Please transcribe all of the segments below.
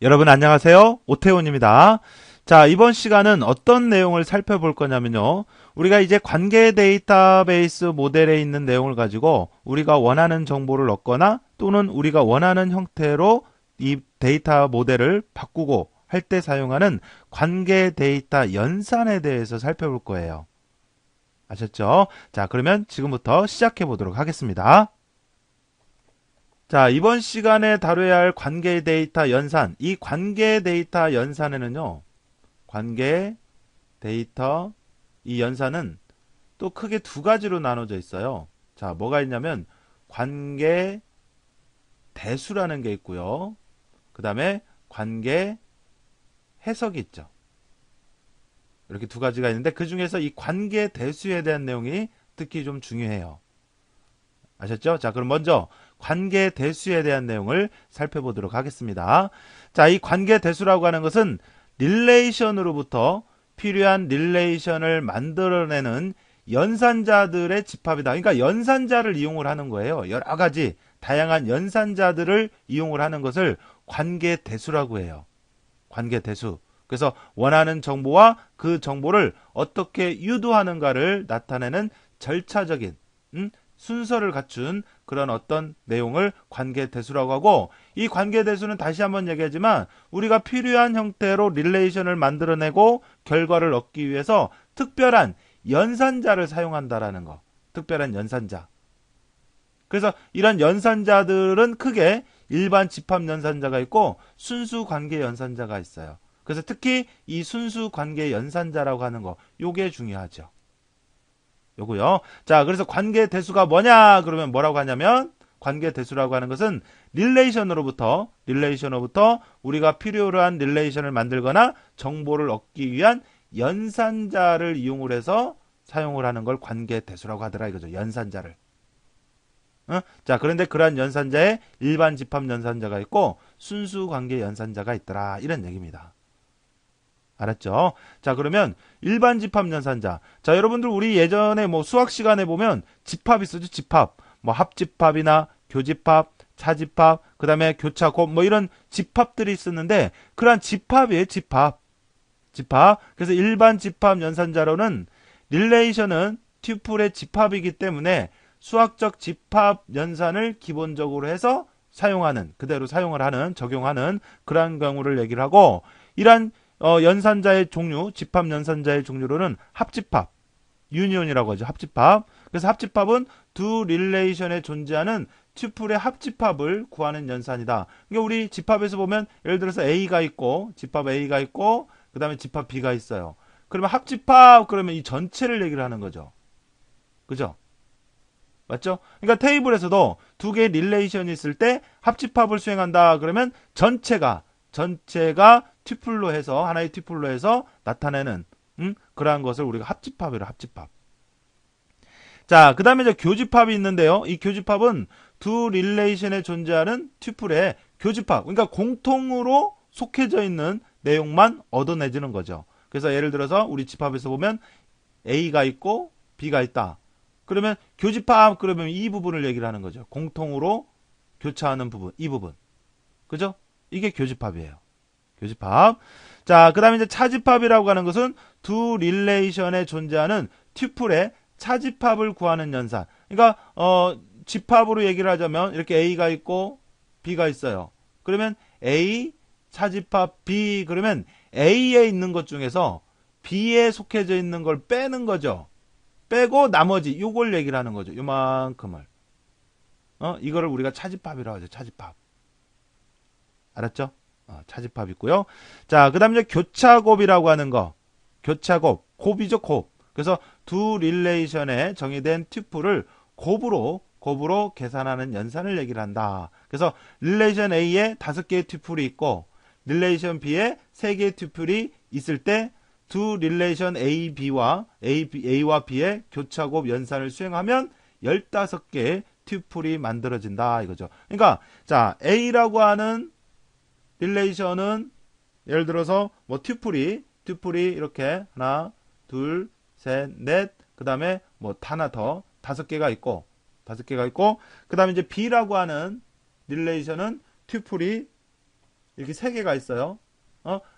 여러분 안녕하세요. 오태훈입니다. 자, 이번 시간은 어떤 내용을 살펴볼 거냐면요. 우리가 이제 관계 데이터베이스 모델에 있는 내용을 가지고 우리가 원하는 정보를 얻거나 또는 우리가 원하는 형태로 이 데이터 모델을 바꾸고 할 때 사용하는 관계 데이터 연산에 대해서 살펴볼 거예요. 아셨죠? 자, 그러면 지금부터 시작해 보도록 하겠습니다. 자, 이번 시간에 다뤄야 할 관계 데이터 연산. 이 관계 데이터 연산에는요, 관계 데이터 이 연산은 또 크게 두 가지로 나눠져 있어요. 자, 뭐가 있냐면 관계 대수라는 게 있고요. 그 다음에 관계 해석이 있죠. 이렇게 두 가지가 있는데 그 중에서 이 관계 대수에 대한 내용이 특히 좀 중요해요. 아셨죠? 자, 그럼 먼저 관계 대수에 대한 내용을 살펴보도록 하겠습니다. 자, 이 관계 대수라고 하는 것은 릴레이션으로부터 필요한 릴레이션을 만들어내는 연산자들의 집합이다. 그러니까 연산자를 이용을 하는 거예요. 여러 가지 다양한 연산자들을 이용을 하는 것을 관계 대수라고 해요. 관계 대수. 그래서 원하는 정보와 그 정보를 어떻게 유도하는가를 나타내는 절차적인 순서를 갖춘 그런 어떤 내용을 관계대수라고 하고, 이 관계대수는 다시 한번 얘기하지만 우리가 필요한 형태로 릴레이션을 만들어내고 결과를 얻기 위해서 특별한 연산자를 사용한다라는 거. 특별한 연산자. 그래서 이런 연산자들은 크게 일반 집합 연산자가 있고 순수 관계 연산자가 있어요. 그래서 특히 이 순수 관계 연산자라고 하는 거, 요게 중요하죠. 요거요. 자, 그래서 관계 대수가 뭐냐? 그러면 뭐라고 하냐면 관계 대수라고 하는 것은 릴레이션으로부터 우리가 필요로 한 릴레이션을 만들거나 정보를 얻기 위한 연산자를 이용을 해서 사용을 하는 걸 관계 대수라고 하더라 이거죠. 연산자를. 자, 그런데 그러한 연산자에 일반 집합 연산자가 있고 순수 관계 연산자가 있더라. 이런 얘기입니다. 알았죠? 자, 그러면 일반 집합 연산자. 자, 여러분들 우리 예전에 뭐 수학 시간에 보면 집합 있었죠? 집합. 뭐 합집합이나 교집합, 차집합, 그 다음에 교차, 곱, 뭐 이런 집합들이 있었는데, 그러한 집합이에요, 집합. 집합. 그래서 일반 집합 연산자로는 릴레이션은 튜플의 집합이기 때문에 수학적 집합 연산을 기본적으로 해서 사용하는, 그대로 사용을 하는, 적용하는 그러한 경우를 얘기를 하고, 이러한 연산자의 종류, 집합 연산자의 종류로는 합집합, 유니온이라고 하죠. 합집합. 그래서 합집합은 두 릴레이션에 존재하는 튜플의 합집합을 구하는 연산이다. 그러니까 우리 집합에서 보면 예를 들어서 A가 있고, 집합 A가 있고, 그 다음에 집합 B가 있어요. 그러면 합집합, 그러면 이 전체를 얘기를 하는 거죠. 그죠? 맞죠? 그러니까 테이블에서도 두 개의 릴레이션이 있을 때 합집합을 수행한다. 그러면 전체가 튜플로 해서 하나의 튜플로 해서 나타내는 그러한 것을 우리가 합집합이라 합집합. 자, 그 다음에 이제 교집합이 있는데요. 이 교집합은 두 릴레이션에 존재하는 튜플의 교집합. 그러니까 공통으로 속해져 있는 내용만 얻어내지는 거죠. 그래서 예를 들어서 우리 집합에서 보면 A가 있고 B가 있다. 그러면 교집합 그러면 이 부분을 얘기를 하는 거죠. 공통으로 교차하는 부분, 이 부분. 그죠? 이게 교집합이에요. 교집합. 자, 그 다음에 이제 차집합이라고 하는 것은 두 릴레이션에 존재하는 튜플의 차집합을 구하는 연산. 그러니까, 집합으로 얘기를 하자면 이렇게 A가 있고 B가 있어요. 그러면 A, 차집합 B, 그러면 A에 있는 것 중에서 B에 속해져 있는 걸 빼는 거죠. 빼고 나머지 요걸 얘기를 하는 거죠. 요만큼을. 이거를 우리가 차집합이라고 하죠. 차집합. 알았죠? 차집합 있고요. 자, 그 다음에 이제 교차곱이라고 하는 거. 교차곱. 곱이죠, 곱. 그래서 두 릴레이션에 정의된 튜플을 곱으로 계산하는 연산을 얘기를 한다. 그래서 릴레이션 A에 5개의 튜플이 있고 릴레이션 B에 3개의 튜플이 있을 때 두 릴레이션 A와 B의 교차곱 연산을 수행하면 15개의 튜플이 만들어진다 이거죠. 그러니까 자, A라고 하는 릴레이션은 예를 들어서 뭐 튜플이 이렇게 하나, 둘, 셋, 넷, 그 다음에 뭐 하나 더 5개가 있고 그 다음에 이제 B라고 하는 릴레이션은 튜플이 이렇게 세 개가 있어요.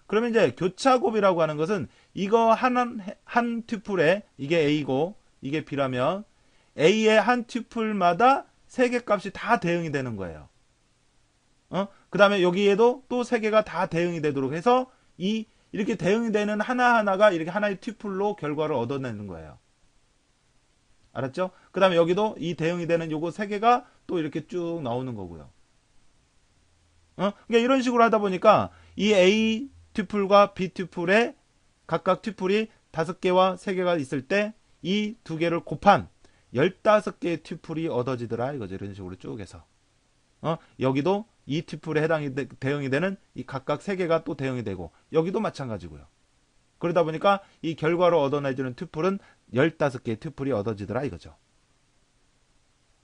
그러면 이제 교차곱이라고 하는 것은 이거 한 튜플에 이게 A고 이게 B라면 A의 한 튜플마다 세 개 값이 다 대응이 되는 거예요. 그 다음에 여기에도 또 세 개가 다 대응이 되도록 해서 이렇게 대응이 되는 하나하나가 이렇게 하나의 튜플로 결과를 얻어내는 거예요. 알았죠? 그 다음에 여기도 이 대응이 되는 요거 세 개가 또 이렇게 쭉 나오는 거고요. 그러니까 이런 식으로 하다 보니까 이 A 튜플과 B 튜플에 각각 튜플이 5개와 3개가 있을 때 이 두 개를 곱한 15개의 튜플이 얻어지더라 이거죠. 이런 식으로 쭉 해서 여기도 이 튜플에 대응이 되는 이 각각 3개가 또 대응이 되고 여기도 마찬가지고요. 그러다 보니까 이 결과로 얻어내주는 튜플은 15개의 튜플이 얻어지더라 이거죠.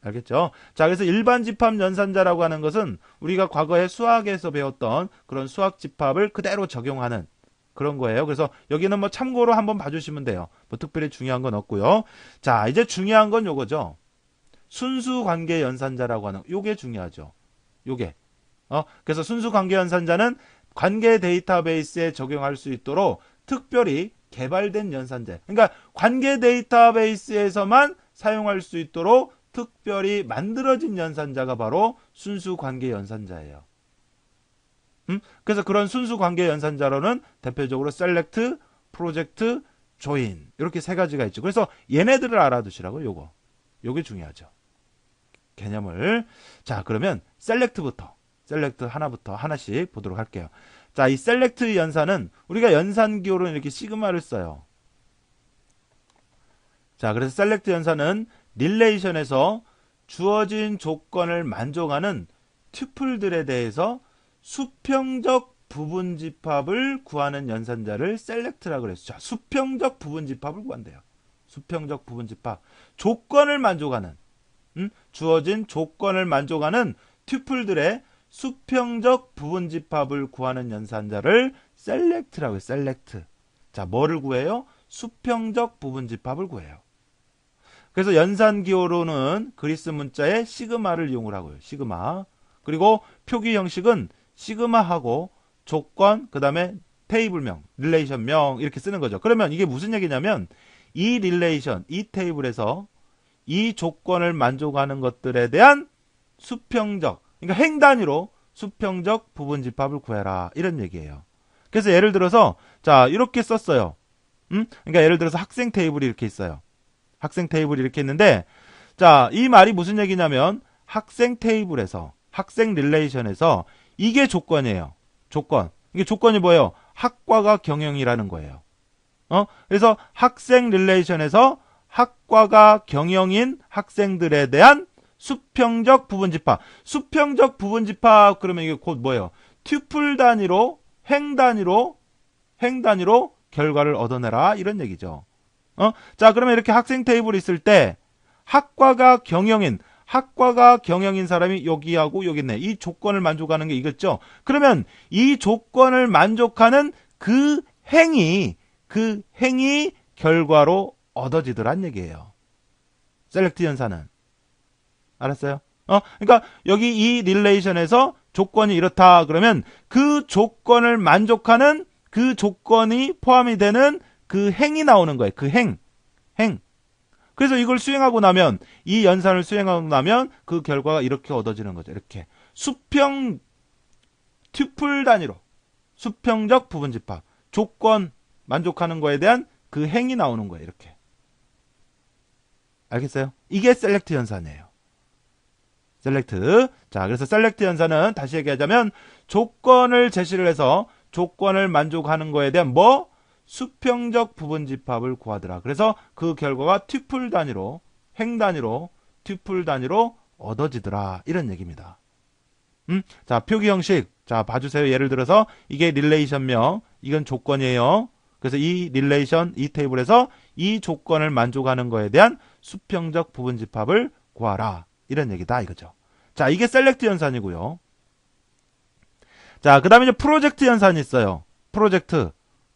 알겠죠? 자, 그래서 일반 집합 연산자라고 하는 것은 우리가 과거에 수학에서 배웠던 그런 수학 집합을 그대로 적용하는 그런 거예요. 그래서 여기는 뭐 참고로 한번 봐주시면 돼요. 뭐 특별히 중요한 건 없고요. 자, 이제 중요한 건 요거죠. 순수 관계 연산자라고 하는 요게 중요하죠. 요게. 그래서 순수 관계 연산자는 관계 데이터베이스에 적용할 수 있도록 특별히 개발된 연산자. 그러니까 관계 데이터베이스에서만 사용할 수 있도록 특별히 만들어진 연산자가 바로 순수 관계 연산자예요. 그래서 그런 순수 관계 연산자로는 대표적으로 셀렉트, 프로젝트, 조인 이렇게 세 가지가 있죠. 그래서 얘네들을 알아두시라고 요거. 요게 중요하죠. 개념을. 자, 그러면 셀렉트 하나부터 하나씩 보도록 할게요. 자, 이 셀렉트 연산은 우리가 연산 기호로는 이렇게 시그마를 써요. 자, 그래서 셀렉트 연산은 릴레이션에서 주어진 조건을 만족하는 튜플들에 대해서 수평적 부분집합을 구하는 연산자를 셀렉트라고 그랬죠. 자, 수평적 부분집합을 구한대요. 수평적 부분집합. 조건을 만족하는 주어진 조건을 만족하는 튜플들의 수평적 부분집합을 구하는 연산자를 셀렉트라고 해요. 셀렉트. 자, 뭐를 구해요? 수평적 부분집합을 구해요. 그래서 연산기호로는 그리스 문자의 시그마를 이용을 하고요. 시그마. 그리고 표기 형식은 시그마하고 조건, 그 다음에 테이블명, 릴레이션명 이렇게 쓰는 거죠. 그러면 이게 무슨 얘기냐면 이 릴레이션, 이 테이블에서 이 조건을 만족하는 것들에 대한 수평적, 그러니까 행 단위로 수평적 부분집합을 구해라 이런 얘기예요. 그래서 예를 들어서 자 이렇게 썼어요. 그러니까 예를 들어서 학생 테이블이 이렇게 있어요. 학생 테이블이 이렇게 있는데 자, 이 말이 무슨 얘기냐면 학생 테이블에서 학생 릴레이션에서 이게 조건이에요. 조건. 이게 조건이 뭐예요? 학과가 경영이라는 거예요. 그래서 학생 릴레이션에서 학과가 경영인 학생들에 대한 수평적 부분집합. 수평적 부분집합 그러면 이게 곧 뭐예요? 튜플 단위로 행 단위로 결과를 얻어내라 이런 얘기죠. 자, 그러면 이렇게 학생 테이블이 있을 때 학과가 경영인 사람이 여기하고 여기 있네. 이 조건을 만족하는 게 이겠죠. 그러면 이 조건을 만족하는 그 행이 결과로 얻어지더란 얘기예요. 셀렉트 연산은. 알았어요? 그러니까 여기 이 릴레이션에서 조건이 이렇다 그러면 그 조건을 만족하는 그 조건이 포함이 되는 그 행이 나오는 거예요. 그 행. 그래서 이걸 수행하고 나면 이 연산을 수행하고 나면 그 결과가 이렇게 얻어지는 거죠. 이렇게 수평 튜플 단위로 수평적 부분집합 조건 만족하는 거에 대한 그 행이 나오는 거예요. 이렇게. 알겠어요? 이게 셀렉트 연산이에요. 셀렉트. 자, 그래서 셀렉트 연산은 다시 얘기하자면 조건을 제시를 해서 조건을 만족하는 거에 대한 수평적 부분집합을 구하더라. 그래서 그 결과가 튜플 단위로 행 단위로 튜플 단위로 얻어지더라. 이런 얘기입니다. 자, 표기 형식. 자, 봐주세요. 예를 들어서 이게 릴레이션명, 이건 조건이에요. 그래서 이 릴레이션, 이 테이블에서 이 조건을 만족하는 거에 대한 수평적 부분집합을 구하라. 이런 얘기다 이거죠. 자, 이게 셀렉트 연산이고요. 자, 그 다음에 이제 프로젝트 연산이 있어요. 프로젝트.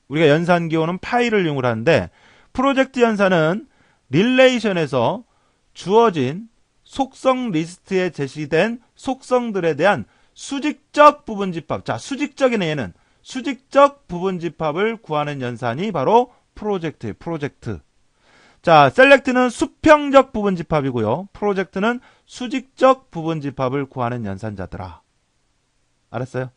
우리가 연산 기호는 파일을 이용을 하는데 프로젝트 연산은 릴레이션에서 주어진 속성 리스트에 제시된 속성들에 대한 수직적 부분집합. 자, 수직적이네 얘는. 수직적 부분집합을 구하는 연산이 바로 프로젝트예요. 프로젝트. 자, 셀렉트는 수평적 부분집합이고요. 프로젝트는 수직적 부분집합을 구하는 연산자들아. 알았어요?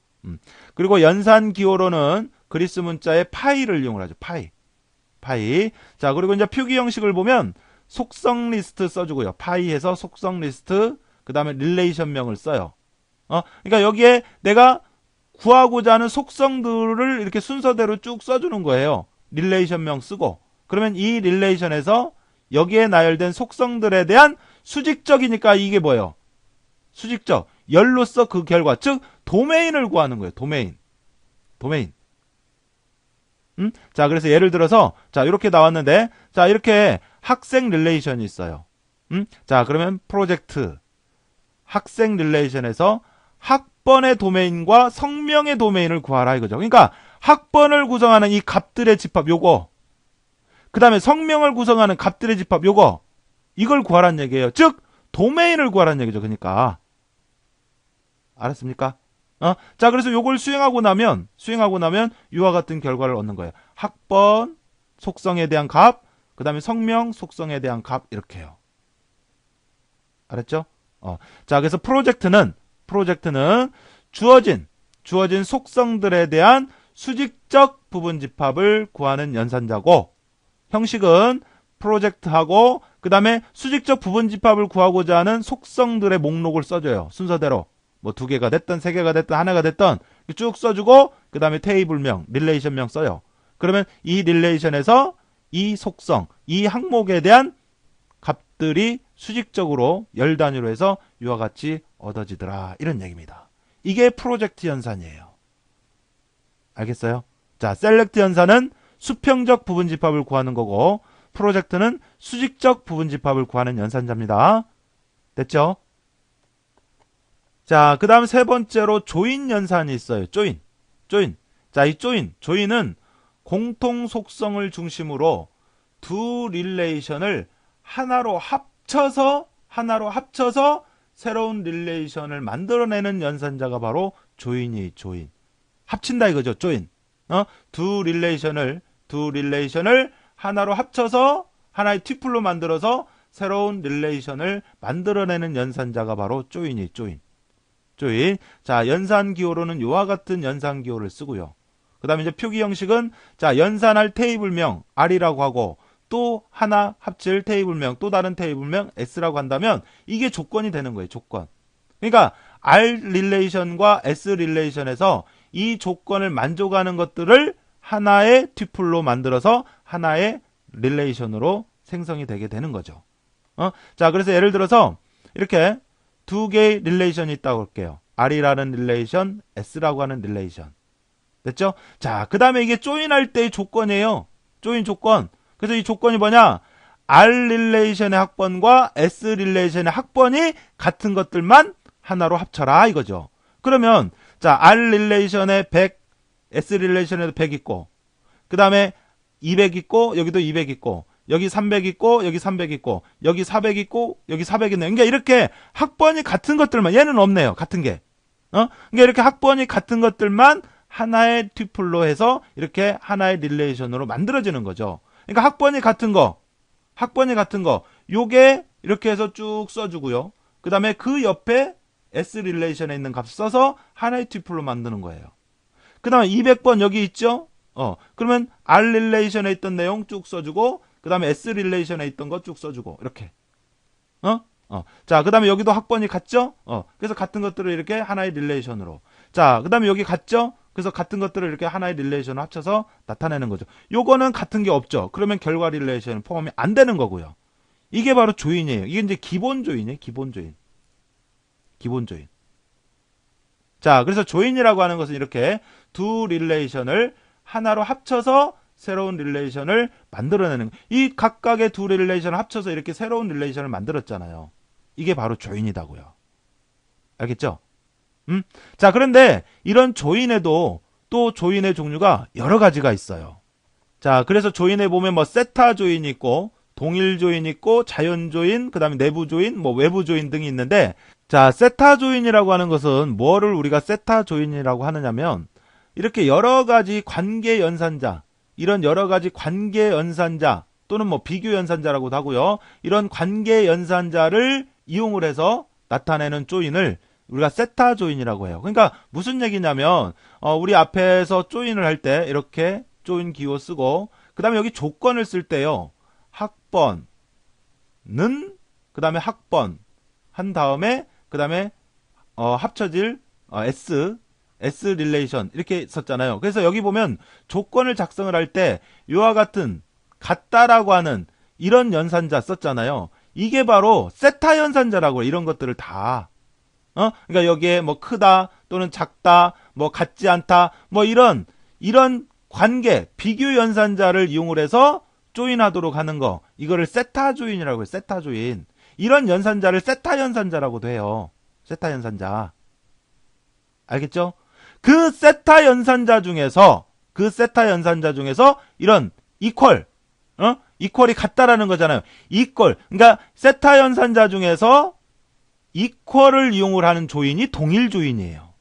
그리고 연산 기호로는 그리스 문자의 파이를 이용하죠. 파이. 파이. 자, 그리고 이제 표기 형식을 보면 속성 리스트 써주고요. 파이에서 속성 리스트, 그 다음에 릴레이션명을 써요. 그러니까 여기에 내가 구하고자 하는 속성들을 이렇게 순서대로 쭉 써주는 거예요. 릴레이션명 쓰고. 그러면 이 릴레이션에서 여기에 나열된 속성들에 대한 수직적이니까 이게 뭐예요? 수직적. 열로서 그 결과. 즉, 도메인을 구하는 거예요. 도메인. 도메인. 자, 그래서 예를 들어서, 자, 이렇게 나왔는데, 자, 이렇게 학생 릴레이션이 있어요. 자, 그러면 프로젝트. 학생 릴레이션에서 학번의 도메인과 성명의 도메인을 구하라 이거죠. 그러니까 학번을 구성하는 이 값들의 집합 요거, 그 다음에 성명을 구성하는 값들의 집합 요거, 이걸 구하라는 얘기예요. 즉 도메인을 구하라는 얘기죠. 그러니까 알았습니까? 자, 그래서 요걸 수행하고 나면 이와 같은 결과를 얻는 거예요. 학번 속성에 대한 값, 그 다음에 성명 속성에 대한 값, 이렇게요. 알았죠? 자, 그래서 프로젝트는 주어진 속성들에 대한 수직적 부분집합을 구하는 연산자고, 형식은 프로젝트하고 그 다음에 수직적 부분집합을 구하고자 하는 속성들의 목록을 써줘요. 순서대로 뭐 2개가 됐든 3개가 됐든 하나가 됐든 쭉 써주고 그 다음에 테이블명, 릴레이션명 써요. 그러면 이 릴레이션에서 이 속성, 이 항목에 대한 값들이 수직적으로 열 단위로 해서 이와 같이 얻어지더라, 이런 얘기입니다. 이게 프로젝트 연산이에요. 알겠어요? 자, 셀렉트 연산은 수평적 부분집합을 구하는 거고, 프로젝트는 수직적 부분집합을 구하는 연산자입니다. 됐죠? 자, 그 다음 세 번째로 조인 연산이 있어요. 조인. 자, 이 조인은 공통 속성을 중심으로 두 릴레이션을 하나로 합쳐서 새로운 릴레이션을 만들어내는 연산자가 바로 조인. 합친다 이거죠. 조인. 두 릴레이션을 하나로 합쳐서 하나의 튜플로 만들어서 새로운 릴레이션을 만들어내는 연산자가 바로 조인. 자, 연산 기호로는 이와 같은 연산 기호를 쓰고요. 그 다음에 이제 표기 형식은, 자, 연산할 테이블명 R이라고 하고, 또 하나 합칠 테이블명, 또 다른 테이블명 S라고 한다면 이게 조건이 되는 거예요. 조건. 그러니까 R 릴레이션과 S 릴레이션에서 이 조건을 만족하는 것들을 하나의 튜플로 만들어서 하나의 릴레이션으로 생성이 되게 되는 거죠. 자, 그래서 예를 들어서 이렇게 두 개의 릴레이션이 있다고 할게요. R이라는 릴레이션, S라고 하는 릴레이션. 됐죠? 자, 그 다음에 이게 조인할 때의 조건이에요. 조인 조건. 그래서 이 조건이 뭐냐? R 릴레이션의 학번과 S 릴레이션의 학번이 같은 것들만 하나로 합쳐라 이거죠. 그러면 자, R 릴레이션에 100, S 릴레이션에도 100 있고, 그 다음에 200 있고, 여기도 200 있고, 여기 300 있고, 여기 300 있고, 여기 400 있고, 여기 400 있네. 그러니까 이렇게 학번이 같은 것들만, 얘는 없네요. 같은 게. 그러니까 이렇게 학번이 같은 것들만 하나의 튜플로 해서 이렇게 하나의 릴레이션으로 만들어지는 거죠. 그러니까 학번이 같은 거, 요게 이렇게 해서 쭉 써주고요. 그 다음에 그 옆에 S 릴레이션에 있는 값 써서 하나의 튜플로 만드는 거예요. 그 다음에 200번 여기 있죠? 그러면 R 릴레이션에 있던 내용 쭉 써주고, 그 다음에 S 릴레이션에 있던 거 쭉 써주고, 이렇게. 자, 그 다음에 여기도 학번이 같죠? 그래서 같은 것들을 이렇게 하나의 릴레이션으로. 자, 그 다음에 여기 같죠? 그래서 같은 것들을 이렇게 하나의 릴레이션으로 합쳐서 나타내는 거죠. 요거는 같은 게 없죠. 그러면 결과 릴레이션 포함이 안 되는 거고요. 이게 바로 조인이에요. 이게 이제 기본 조인이에요. 기본 조인. 자, 그래서 조인이라고 하는 것은 이렇게 두 릴레이션을 하나로 합쳐서 새로운 릴레이션을 만들어내는, 이 각각의 두 릴레이션을 합쳐서 이렇게 새로운 릴레이션을 만들었잖아요. 이게 바로 조인이다고요. 알겠죠? 자, 그런데 이런 조인에도 또 조인의 종류가 여러 가지가 있어요. 자, 그래서 조인에 보면 뭐 세타 조인이 있고, 동일 조인이 있고, 자연 조인, 그 다음에 내부 조인, 뭐 외부 조인 등이 있는데, 자, 세타 조인이라고 하는 것은 뭐를 우리가 세타 조인이라고 하느냐면 이렇게 여러 가지 관계 연산자, 이런 여러 가지 관계 연산자 또는 뭐 비교 연산자라고도 하고요. 이런 관계 연산자를 이용을 해서 나타내는 조인을 우리가 세타 조인이라고 해요. 그러니까 무슨 얘기냐면 우리 앞에서 조인을 할 때 이렇게 조인 기호 쓰고 그 다음에 여기 조건을 쓸 때요. 학번은 그 다음에 학번 한 다음에 그 다음에 합쳐질 S 릴레이션 이렇게 썼잖아요. 그래서 여기 보면 조건을 작성을 할 때 이와 같은 같다라고 하는 이런 연산자 썼잖아요. 이게 바로 세타 연산자라고 해요. 이런 것들을 다. 그러니까 여기에 뭐 크다 또는 작다, 뭐 같지 않다, 뭐 이런 관계, 비교 연산자를 이용을 해서 조인하도록 하는 거. 이거를 세타 조인이라고 해요. 세타 조인. 이런 연산자를 세타 연산자라고도 해요. 세타 연산자. 알겠죠? 그 세타 연산자 중에서 이런 이퀄이 같다라는 거잖아요. 그러니까 세타 연산자 중에서 이퀄을 이용을 하는 조인이 동일 조인이에요.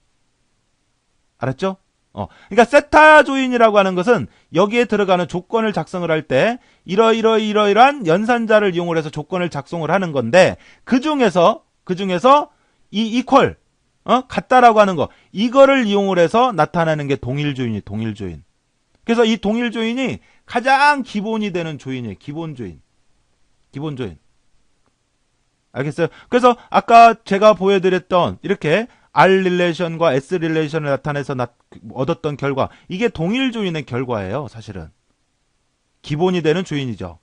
알았죠? 그러니까 세타 조인이라고 하는 것은 여기에 들어가는 조건을 작성을 할 때 이러이러한 연산자를 이용을 해서 조건을 작성을 하는 건데 그 중에서 이 이퀄 같다라고 하는 거 이거를 이용을 해서 나타나는 게 동일 조인이 동일 조인. 그래서 이 동일 조인이 가장 기본이 되는 조인이에요. 기본 조인. 알겠어요? 그래서 아까 제가 보여드렸던 이렇게 R 릴레이션과 S 릴레이션을 나타내서 얻었던 결과 이게 동일 조인의 결과예요. 사실은 기본이 되는 조인이죠.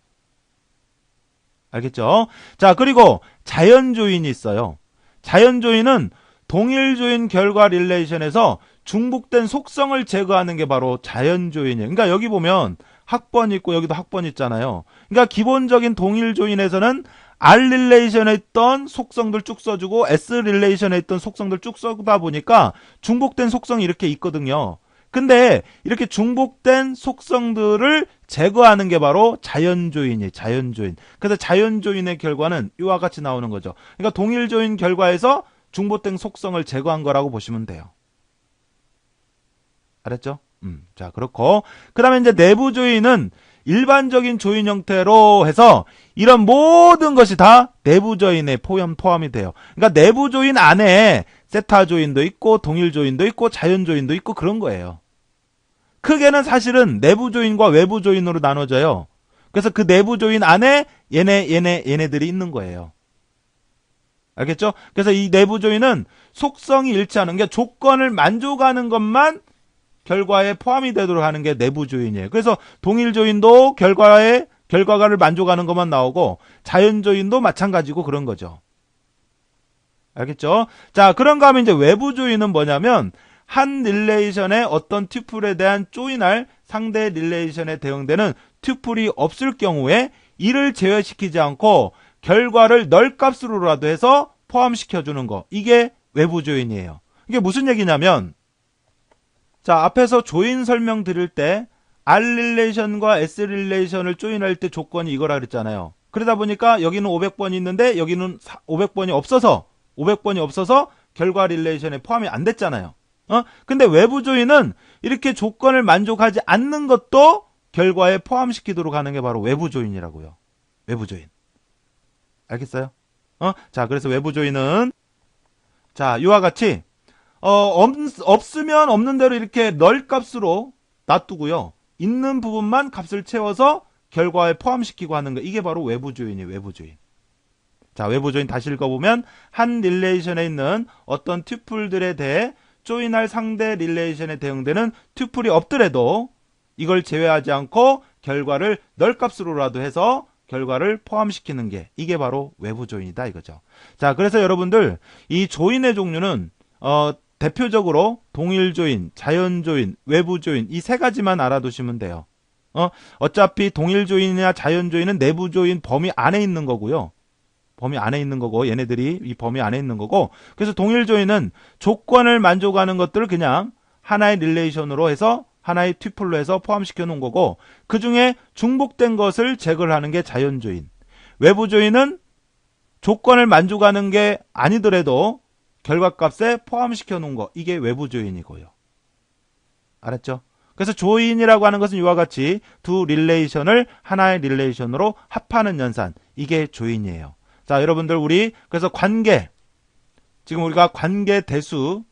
알겠죠? 자, 그리고 자연 조인이 있어요. 자연 조인은 동일 조인 결과 릴레이션에서 중복된 속성을 제거하는 게 바로 자연 조인이에요. 그러니까 여기 보면 학번 있고 여기도 학번 있잖아요. 그러니까 기본적인 동일 조인에서는 R 릴레이션에 있던 속성들 쭉 써주고 S 릴레이션에 있던 속성들 쭉 써다 보니까 중복된 속성이 이렇게 있거든요. 근데 이렇게 중복된 속성들을 제거하는 게 바로 자연 조인이에요. 자연 조인. 그래서 자연 조인의 결과는 이와 같이 나오는 거죠. 그러니까 동일 조인 결과에서 중복된 속성을 제거한 거라고 보시면 돼요. 알았죠? 자, 그렇고 그 다음에 이제 내부 조인은 일반적인 조인 형태로 해서 이런 모든 것이 다 내부 조인에 포함이 돼요. 그러니까 내부 조인 안에 세타 조인도 있고 동일 조인도 있고 자연 조인도 있고 그런 거예요. 크게는 사실은 내부 조인과 외부 조인으로 나눠져요. 그래서 그 내부 조인 안에 얘네들이 있는 거예요. 알겠죠? 그래서 이 내부 조인은 속성이 일치하는 게 조건을 만족하는 것만 결과에 포함이 되도록 하는 게 내부 조인이에요. 그래서 동일 조인도 결과를 만족하는 것만 나오고 자연 조인도 마찬가지고 그런 거죠. 알겠죠? 자, 그런가 하면 이제 외부 조인은 뭐냐면 한 릴레이션의 어떤 튜플에 대한 조인할 상대 릴레이션에 대응되는 튜플이 없을 경우에 이를 제외시키지 않고 결과를 널값으로라도 해서 포함시켜주는 거. 이게 외부 조인이에요. 이게 무슨 얘기냐면 자, 앞에서 조인 설명 드릴 때 R 릴레이션과 S 릴레이션을 조인할 때 조건이 이거라 그랬잖아요. 그러다 보니까 여기는 500번이 있는데 여기는 500번이 없어서 결과 릴레이션에 포함이 안 됐잖아요. 근데 외부 조인은 이렇게 조건을 만족하지 않는 것도 결과에 포함시키도록 하는 게 바로 외부 조인이라고요. 외부 조인. 알겠어요? 자, 그래서 외부 조인은 자, 이와 같이 없으면 없는 대로 이렇게 널 값으로 놔두고요. 있는 부분만 값을 채워서 결과에 포함시키고 하는 거. 이게 바로 외부 조인이에요. 외부 조인. 자, 외부 조인 다시 읽어보면 한 릴레이션에 있는 어떤 튜플들에 대해 조인할 상대 릴레이션에 대응되는 튜플이 없더라도 이걸 제외하지 않고 결과를 널 값으로라도 해서 결과를 포함시키는 게 이게 바로 외부 조인이다 이거죠. 자, 그래서 여러분들 이 조인의 종류는 대표적으로 동일 조인, 자연 조인, 외부 조인 이 세 가지만 알아두시면 돼요. 어차피 동일 조인이나 자연 조인은 내부 조인 범위 안에 있는 거고요. 범위 안에 있는 거고 얘네들이 이 범위 안에 있는 거고 그래서 동일 조인은 조건을 만족하는 것들을 그냥 하나의 릴레이션으로 해서 하나의 튜플로 해서 포함시켜 놓은 거고 그 중에 중복된 것을 제거를 하는 게 자연 조인. 외부 조인은 조건을 만족하는 게 아니더라도 결과값에 포함시켜 놓은 거, 이게 외부 조인이고요. 알았죠? 그래서 조인이라고 하는 것은 이와 같이 두 릴레이션을 하나의 릴레이션으로 합하는 연산, 이게 조인이에요. 자, 여러분들 우리 그래서 관계, 지금 우리가 관계 대수,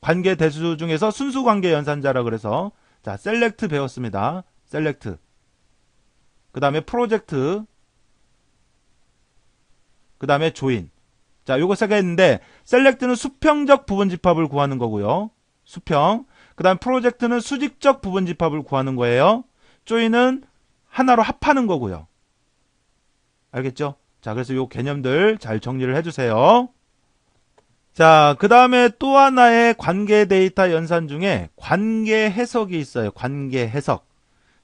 관계 대수 중에서 순수 관계 연산자라 그래서 자, 셀렉트 배웠습니다. 셀렉트. 그 다음에 프로젝트, 그 다음에 조인. 자, 요거 세 개 있는데 셀렉트는 수평적 부분 집합을 구하는 거고요. 수평. 그 다음 프로젝트는 수직적 부분 집합을 구하는 거예요. 조인은 하나로 합하는 거고요. 알겠죠? 자, 그래서 요 개념들 잘 정리를 해주세요. 자, 그 다음에 또 하나의 관계 데이터 연산 중에 관계 해석이 있어요. 관계 해석.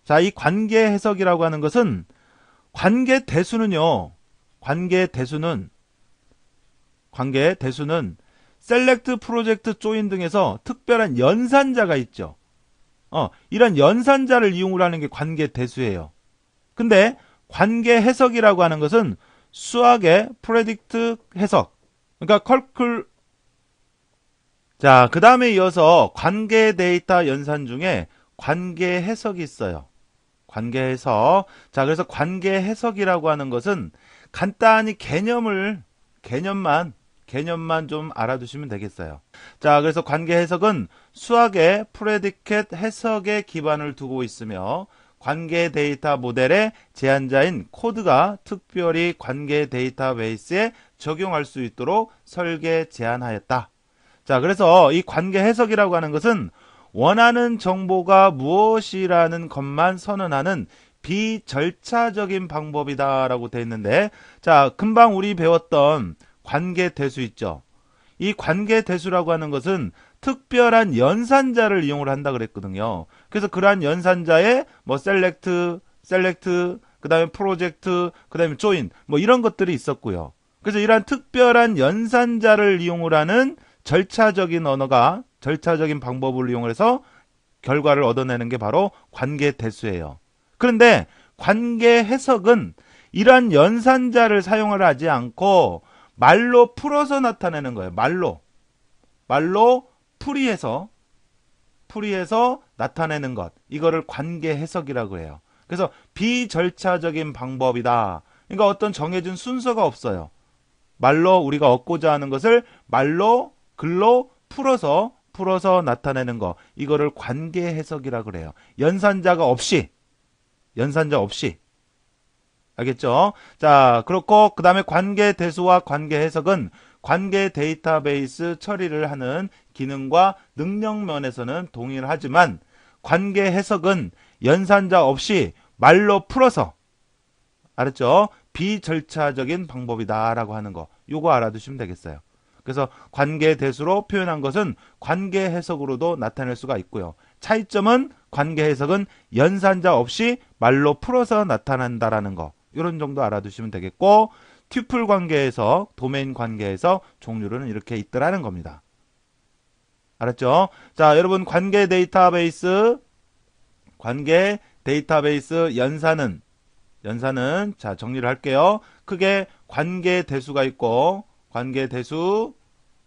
자, 이 관계 해석이라고 하는 것은 관계 대수는요. 관계 대수는 셀렉트, 프로젝트, 조인 등에서 특별한 연산자가 있죠. 이런 연산자를 이용을 하는 게 관계 대수예요. 근데 관계 해석이라고 하는 것은 수학의 프레딕트 해석. 그러니까 자, 그 다음에 이어서 관계 데이터 연산 중에 관계 해석이 있어요. 관계 해석. 자, 그래서 관계 해석이라고 하는 것은 간단히 개념만 좀 알아두시면 되겠어요. 자, 그래서 관계 해석은 수학의 프레디켓 해석에 기반을 두고 있으며 관계 데이터 모델의 제한자인 코드가 특별히 관계 데이터베이스에 적용할 수 있도록 설계 제한하였다. 자, 그래서 이 관계 해석이라고 하는 것은 원하는 정보가 무엇이라는 것만 선언하는 비절차적인 방법이다라고 되어 있는데, 자, 금방 우리 배웠던 관계 대수 있죠. 이 관계 대수라고 하는 것은 특별한 연산자를 이용을 한다 그랬거든요. 그래서 그러한 연산자에 뭐 셀렉트, 그 다음에 프로젝트, 그 다음에 조인, 뭐 이런 것들이 있었고요. 그래서 이러한 특별한 연산자를 이용을 하는 절차적인 방법을 이용해서 결과를 얻어내는 게 바로 관계 대수예요. 그런데 관계 해석은 이러한 연산자를 사용을 하지 않고 말로 풀어서 나타내는 거예요. 말로 풀이해서 나타내는 것. 이거를 관계 해석이라고 해요. 그래서 비절차적인 방법이다. 그러니까 어떤 정해진 순서가 없어요. 말로 우리가 얻고자 하는 것을 말로 글로 풀어서 나타내는 거. 이거를 관계 해석이라고 그래요. 연산자 없이. 알겠죠? 자, 그렇고 그 다음에 관계 대수와 관계 해석은 관계 데이터베이스 처리를 하는 기능과 능력 면에서는 동일하지만 관계 해석은 연산자 없이 말로 풀어서, 알았죠? 비절차적인 방법이다라고 하는 거. 요거 알아두시면 되겠어요. 그래서 관계 대수로 표현한 것은 관계 해석으로도 나타낼 수가 있고요. 차이점은 관계 해석은 연산자 없이 말로 풀어서 나타난다라는 거. 이런 정도 알아두시면 되겠고, 튜플 관계에서, 도메인 관계에서 종류로는 이렇게 있더라는 겁니다. 알았죠? 자, 여러분 관계 데이터베이스 연산은 자, 정리를 할게요. 크게 관계 대수가 있고, 관계 대수,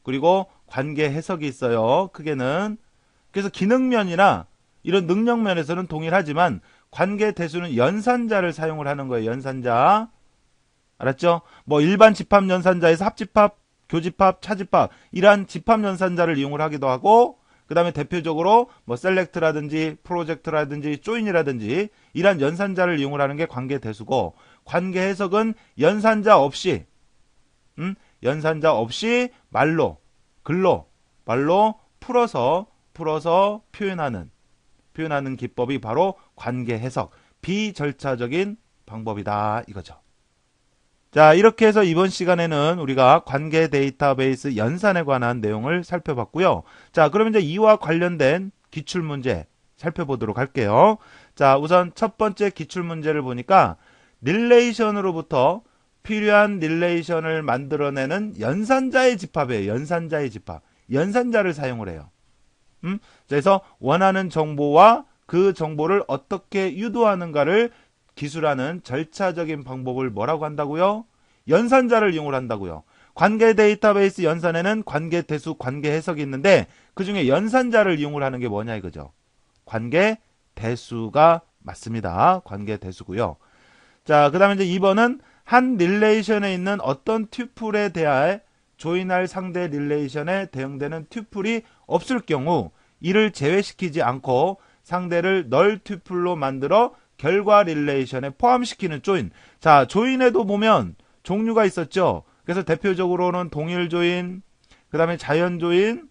그리고 관계 해석이 있어요. 크게는. 그래서 기능면이나 이런 능력면에서는 동일하지만 관계 대수는 연산자를 사용을 하는 거예요. 연산자. 알았죠? 뭐 일반 집합 연산자에서 합집합, 교집합, 차집합 이러한 집합 연산자를 이용을 하기도 하고, 그 다음에 대표적으로 뭐 셀렉트라든지 프로젝트라든지 조인이라든지 이러한 연산자를 이용을 하는 게 관계 대수고, 관계 해석은 연산자 없이 말로, 글로, 말로 풀어서 표현하는 기법이 바로 관계 해석, 비절차적인 방법이다 이거죠. 자, 이렇게 해서 이번 시간에는 우리가 관계 데이터베이스 연산에 관한 내용을 살펴봤고요. 자, 그러면 이제 이와 관련된 기출문제 살펴보도록 할게요. 자, 우선 첫 번째 기출문제를 보니까 릴레이션으로부터 필요한 릴레이션을 만들어내는 연산자의 집합이에요. 연산자를 사용을 해요. 그래서 원하는 정보와 그 정보를 어떻게 유도하는가를 기술하는 절차적인 방법을 뭐라고 한다고요? 연산자를 이용을 한다고요. 관계 데이터베이스 연산에는 관계 대수, 관계 해석이 있는데 그 중에 연산자를 이용을 하는 게 뭐냐 이거죠. 관계 대수가 맞습니다. 관계 대수고요. 자, 그 다음에 이제 2번은 한 릴레이션에 있는 어떤 튜플에 대하여 조인할 상대 릴레이션에 대응되는 튜플이 없을 경우 이를 제외시키지 않고 상대를 널 튜플로 만들어 결과 릴레이션에 포함시키는 조인. 자, 조인에도 보면 종류가 있었죠. 그래서 대표적으로는 동일 조인, 그 다음에 자연 조인,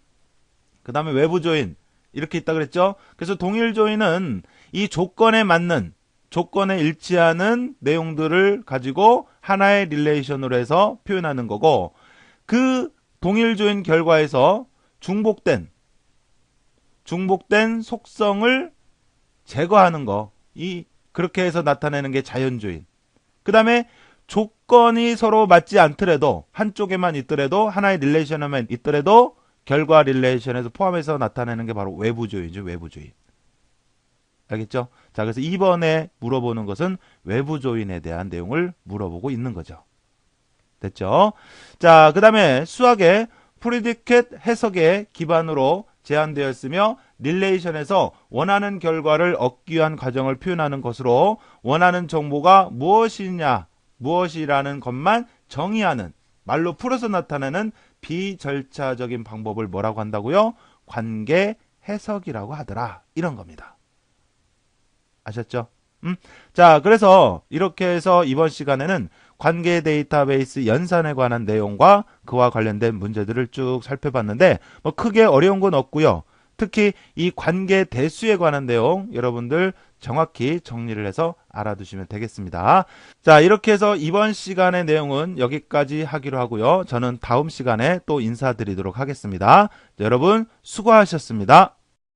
그 다음에 외부 조인 이렇게 있다 그랬죠. 그래서 동일 조인은 이 조건에 맞는, 조건에 일치하는 내용들을 가지고 하나의 릴레이션으로 해서 표현하는 거고, 그 동일 조인 결과에서 중복된 속성을 제거하는 거, 그렇게 해서 나타내는 게 자연 조인. 그 다음에 조건이 서로 맞지 않더라도, 한쪽에만 있더라도, 하나의 릴레이션에만 있더라도 결과 릴레이션에서 포함해서 나타내는 게 바로 외부 조인이죠. 외부 조인. 알겠죠? 자, 그래서 2번에 물어보는 것은 외부 조인에 대한 내용을 물어보고 있는 거죠. 됐죠? 자, 그 다음에 수학의 프리디켓 해석의 기반으로 제한되었으며 릴레이션에서 원하는 결과를 얻기 위한 과정을 표현하는 것으로 원하는 정보가 무엇이라는 것만 정의하는, 말로 풀어서 나타내는 비절차적인 방법을 뭐라고 한다고요? 관계 해석이라고 하더라. 이런 겁니다. 아셨죠? 자, 그래서 이렇게 해서 이번 시간에는 관계 데이터베이스 연산에 관한 내용과 그와 관련된 문제들을 쭉 살펴봤는데 뭐 크게 어려운 건 없고요. 특히 이 관계 대수에 관한 내용 여러분들 정확히 정리를 해서 알아두시면 되겠습니다. 자, 이렇게 해서 이번 시간의 내용은 여기까지 하기로 하고요. 저는 다음 시간에 또 인사드리도록 하겠습니다. 여러분 수고하셨습니다.